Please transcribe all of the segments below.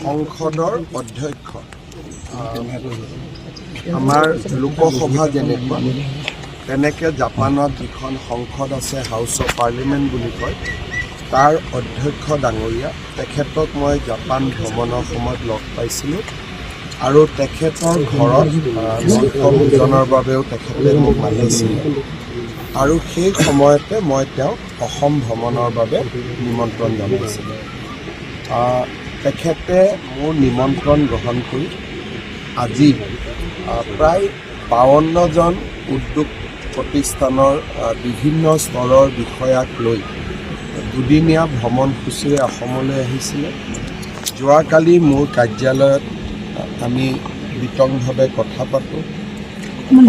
সংসদৰ অধ্যক্ষ আমাৰ লোকসভা যেনেকুৱা তেনেকৈ জাপানত যিখন সংসদ আছে হাউচ অফ পাৰ্লিমেণ্ট বুলি কয় তাৰ অধ্যক্ষ ডাঙৰীয়া তেখেতক মই জাপান ভ্ৰমণৰ সময়ত লগ পাইছিলোঁ আৰু তেখেতৰ ঘৰত ভোজনৰ বাবেও তেখেতে মোক মাতিছিল আৰু সেই সময়তে মই তেওঁক অসম ভ্ৰমণৰ বাবে নিমন্ত্ৰণ জনাইছিলোঁ তেখেতে মোৰ নিমন্ত্ৰণ গ্ৰহণ কৰি আজি প্ৰায় 52জন উদ্যোগ প্ৰতিষ্ঠানৰ বিভিন্ন স্তৰৰ বিষয়াক লৈ দুদিনীয়া ভ্ৰমণসূচীৰে অসমলৈ আহিছিলে যোৱাকালি মোৰ কাৰ্যালয়ত আমি বিতংভাৱে কথা পাতোঁ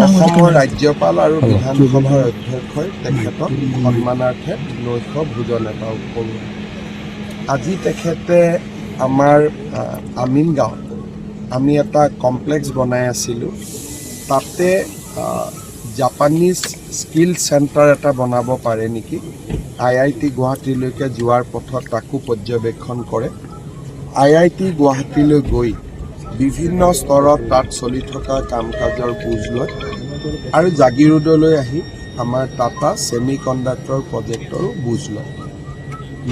অসমৰ ৰাজ্যপাল আৰু বিধানসভাৰ অধ্যক্ষই তেখেতক সন্মানাৰ্থে নৈশ ভোজন এটা কৰোঁ আজি তেখেতে আমাৰ আমিন গাঁৱত আমি এটা কমপ্লেক্স বনাই আছিলোঁ তাতে জাপানিজ স্কিল চেণ্টাৰ এটা বনাব পাৰে নেকি IIT গুৱাহাটীলৈকে যোৱাৰ পথত তাকো পৰ্যবেক্ষণ কৰে IIT গুৱাহাটীলৈ গৈ বিভিন্ন স্তৰত তাত চলি থকা কাম কাজৰ বুজ লয় আৰু জাগিৰোডলৈ আহি আমাৰ টাটা ছেমি কণ্ডাক্টৰ প্ৰজেক্টৰো বুজ লয়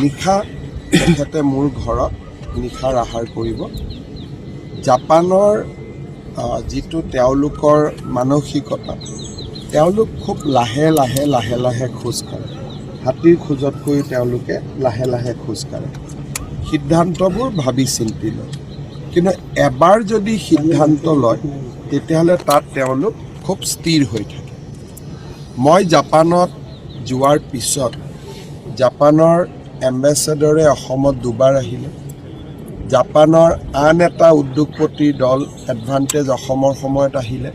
নিশা তেখেতে মোৰ ঘৰত নিশাৰ আহাৰ কৰিব জাপানৰ যিটো তেওঁলোকৰ মানসিকতা তেওঁলোক খুব লাহে লাহে খোজ কাঢ়ে হাতীৰ খোজতকৈ তেওঁলোকে লাহে লাহে খোজ কাঢ়ে সিদ্ধান্তবোৰ ভাবি চিন্তি লয় কিন্তু এবাৰ যদি সিদ্ধান্ত লয় তেতিয়াহ'লে তাত তেওঁলোক খুব স্থিৰ হৈ থাকে মই জাপানত যোৱাৰ পিছত জাপানৰ এম্বেছাডৰে অসমত দুবাৰ আহিলে জাপানৰ আন এটা উদ্যোগপতিৰ দল এডভান্টেজ অসমৰ সময়ত আহিলে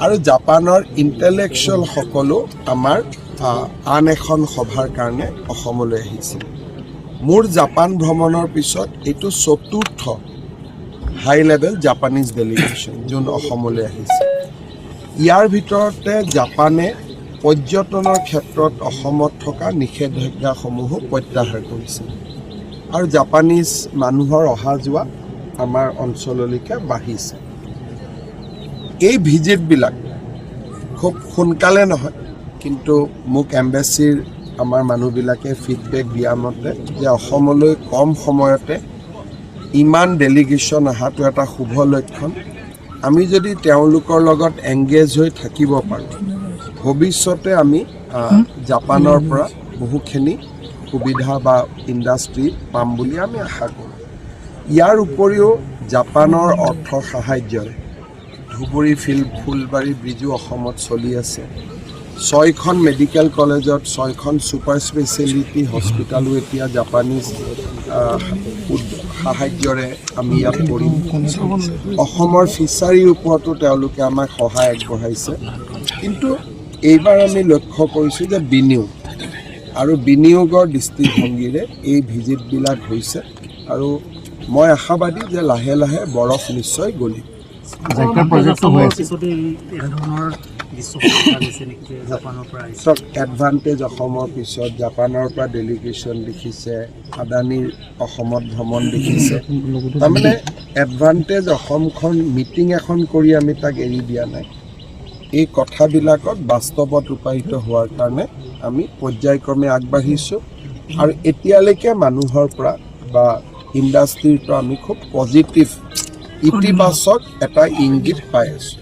আৰু জাপানৰ ইণ্টেলেকচুৱেল সকলো আমাৰ আন এখন সভাৰ কাৰণে অসমলৈ আহিছিল মোৰ জাপান ভ্ৰমণৰ পিছত এইটো চতুৰ্থ হাই লেভেল জাপানিজ ডেলিগেশ্যন যোন অসমলৈ আহিছে ইয়াৰ ভিতৰতে জাপানে পৰ্যটনৰ ক্ষেত্ৰত অসমত থকা নিষেধাজ্ঞাসমূহো প্ৰত্যাহাৰ কৰিছে আৰু জাপানিজ মানুহৰ অহা যোৱা আমাৰ অঞ্চললৈকে বাঢ়িছে এই ভিজিটবিলাক খুব সোনকালে নহয় কিন্তু মোক এম্বেচিৰ আমাৰ মানুহবিলাকে ফিডবেক দিয়া মতে যে অসমলৈ কম সময়তে ইমান ডেলিগেশ্যন অহাটো এটা শুভ লক্ষণ আমি যদি তেওঁলোকৰ লগত এংগেজ হৈ থাকিব পাৰোঁ ভৱিষ্যতে আমি জাপানৰ পৰা বহুখিনি সুবিধা বা ইণ্ডাষ্ট্ৰী পাম বুলি আমি আশা কৰোঁ ইয়াৰ উপৰিও জাপানৰ অৰ্থ সাহায্যৰে ধুবুৰী ফুলবাৰী ব্ৰিজো অসমত চলি আছে 6খন মেডিকেল কলেজত 6খন ছুপাৰ স্পেচিয়েলিটি হস্পিটেলো এতিয়া জাপানিজ সাহায্যৰে আমি ইয়াত কৰিম অসমৰ ফিচাৰীৰ ওপৰতো তেওঁলোকে আমাক সহায় আগবঢ়াইছে কিন্তু এইবাৰ আমি লক্ষ্য কৰিছোঁ যে বিনিয়োগ আৰু বিনিয়োগৰ দৃষ্টিভংগীৰে এই ভিজিটবিলাক হৈছে আৰু মই আশাবাদী যে লাহে লাহে বৰফ নিশ্চয় গলিব এডভান্টেজ অসমৰ পিছত জাপানৰ পৰা ডেলিগেশ্যন দেখিছে আদানীৰ অসমত ভ্ৰমণ দেখিছে তাৰমানে এডভান্টেজ অসমখন মিটিং এখন কৰি আমি তাক এৰি দিয়া নাই এই কথাবিলাকত বাস্তৱত ৰূপায়িত হোৱাৰ কাৰণে আমি পৰ্যায়ক্ৰমে আগবাঢ়িছোঁ আৰু এতিয়ালৈকে মানুহৰ পৰা বা ইণ্ডাষ্ট্ৰীৰ পৰা আমি খুব পজিটিভ ইতিবাচক এটা ইংগিত পাই আছোঁ